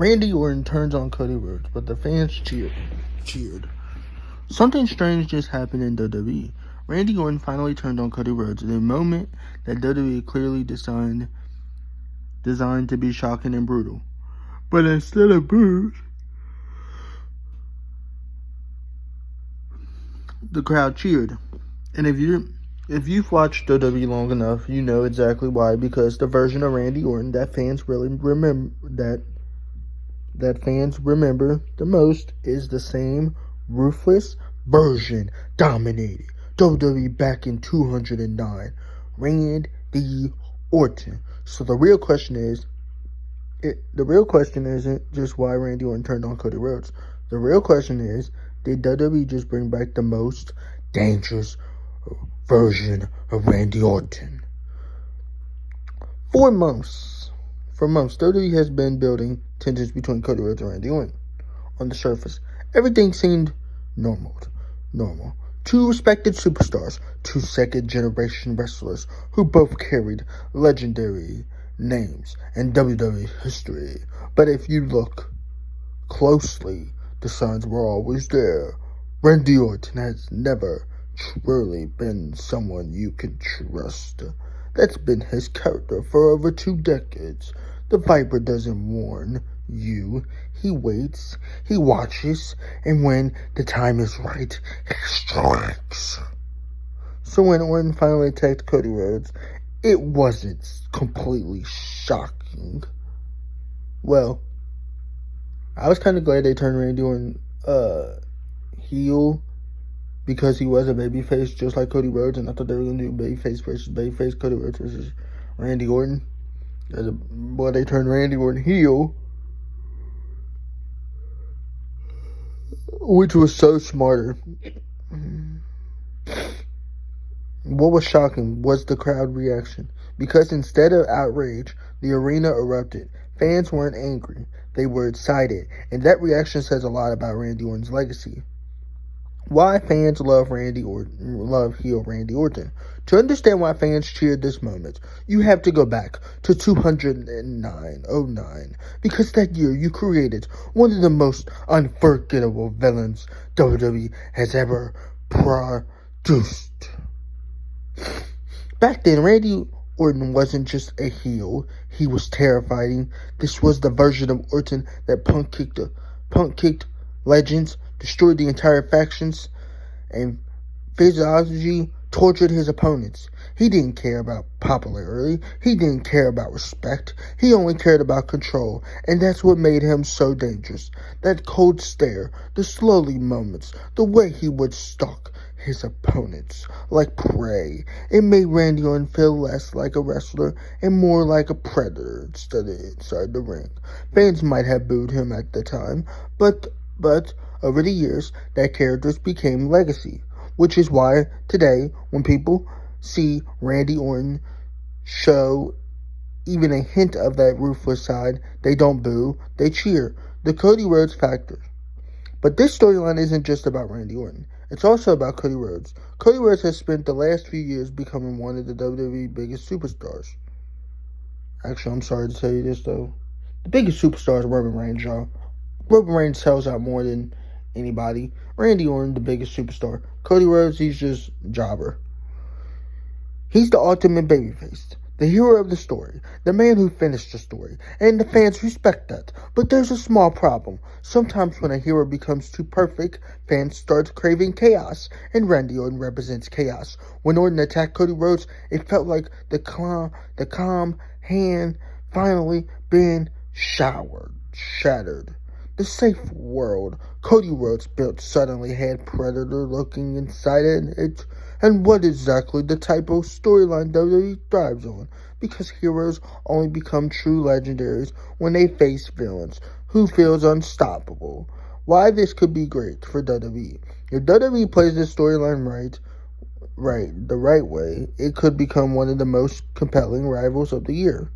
Randy Orton turns on Cody Rhodes, but the fans cheered. Something strange just happened in WWE. Randy Orton finally turned on Cody Rhodes in a moment that WWE clearly designed to be shocking and brutal. But instead of boos, the crowd cheered. And if you've watched WWE long enough, you know exactly why. Because the version of Randy Orton that fans really remember that fans remember the most is the same ruthless version dominated WWE back in 2009, Randy Orton. So the real question isn't just why Randy Orton turned on Cody Rhodes. The real question is, did WWE just bring back the most dangerous version of Randy Orton? For months, WWE has been building tensions between Cody Rhodes and Randy Orton. On the surface, everything seemed normal. Two respected superstars, two second-generation wrestlers who both carried legendary names in WWE history. But if you look closely, the signs were always there. Randy Orton has never truly been someone you can trust. That's been his character for over 2 decades. The Viper doesn't warn you. He waits, he watches, and when the time is right, he strikes. So when Orton finally attacked Cody Rhodes, it wasn't completely shocking. Well, I was kind of glad they turned Randy Orton heel, because he was a babyface just like Cody Rhodes, and I thought they were going to do babyface versus babyface, Cody Rhodes versus Randy Orton. But they turned Randy Orton heel, which was so smarter. What was shocking was the crowd reaction, because instead of outrage, the arena erupted. Fans weren't angry, they were excited, and that reaction says a lot about Randy Orton's legacy. Why fans love heel Randy Orton. To understand why fans cheered this moment, you have to go back to 2009, because that year you created one of the most unforgettable villains WWE has ever produced. Back then, Randy Orton wasn't just a heel, he was terrifying. This was the version of Orton that punk kicked legends, destroyed the entire factions, and physiology tortured his opponents. He didn't care about popularity. He didn't care about respect. He only cared about control. And that's what made him so dangerous. That cold stare, the slowly moments, the way he would stalk his opponents like prey. It made Randy Orton feel less like a wrestler and more like a predator inside the ring. Fans might have booed him at the time, but over the years, that character became legacy, which is why today, when people see Randy Orton show even a hint of that ruthless side, they don't boo, they cheer. The Cody Rhodes factor. But this storyline isn't just about Randy Orton. It's also about Cody Rhodes. Cody Rhodes has spent the last few years becoming one of the WWE biggest superstars. Actually, I'm sorry to tell you this, though. The biggest superstar is Roman Reigns, y'all. Roman Reigns sells out more than anybody. Randy Orton, the biggest superstar. Cody Rhodes, he's just jobber. He's the ultimate babyface, the hero of the story, the man who finished the story, and the fans respect that. But there's a small problem. Sometimes when a hero becomes too perfect, fans start craving chaos, and Randy Orton represents chaos. When Orton attacked Cody Rhodes, it felt like the calm hand finally been shattered. The safe world Cody Rhodes built suddenly had Predator looking inside it. And what exactly the type of storyline WWE thrives on? Because heroes only become true legendaries when they face villains who feels unstoppable. Why this could be great for WWE. If WWE plays this storyline the right way, it could become one of the most compelling rivals of the year.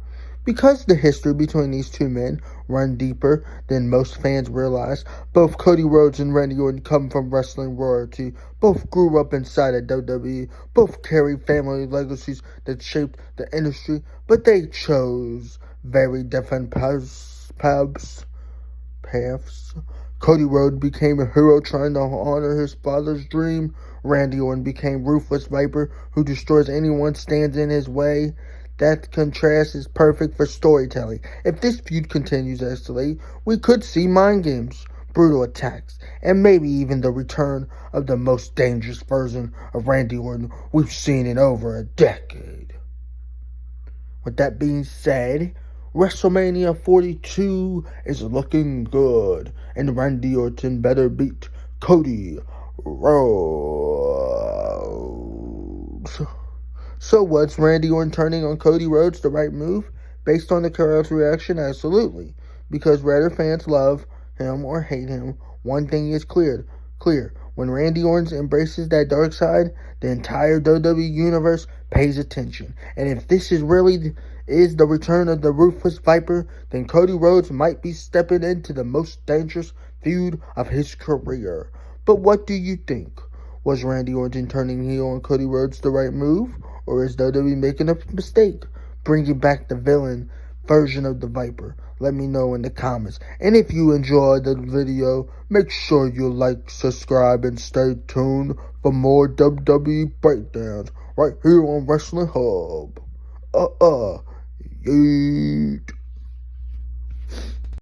Because the history between these two men run deeper than most fans realize, both Cody Rhodes and Randy Orton come from wrestling royalty, both grew up inside of WWE, both carry family legacies that shaped the industry, but they chose very different paths. paths. Cody Rhodes became a hero trying to honor his father's dream. Randy Orton became Ruthless Viper who destroys anyone stands in his way. That contrast is perfect for storytelling. If this feud continues to escalate, we could see mind games, brutal attacks, and maybe even the return of the most dangerous version of Randy Orton we've seen in over a decade. With that being said, WrestleMania 42 is looking good, and Randy Orton better beat Cody Rhodes. So was Randy Orton turning on Cody Rhodes the right move? Based on the crowd's reaction, absolutely. Because whether fans love him or hate him, one thing is clear. When Randy Orton embraces that dark side, the entire WWE universe pays attention. And if this is the return of the Ruthless Viper, then Cody Rhodes might be stepping into the most dangerous feud of his career. But what do you think? Was Randy Orton turning heel on Cody Rhodes the right move? Or is WWE making a mistake, bringing back the villain version of the Viper? Let me know in the comments. And if you enjoyed the video, make sure you like, subscribe, and stay tuned for more WWE breakdowns right here on Wrestling Hub. Yeet.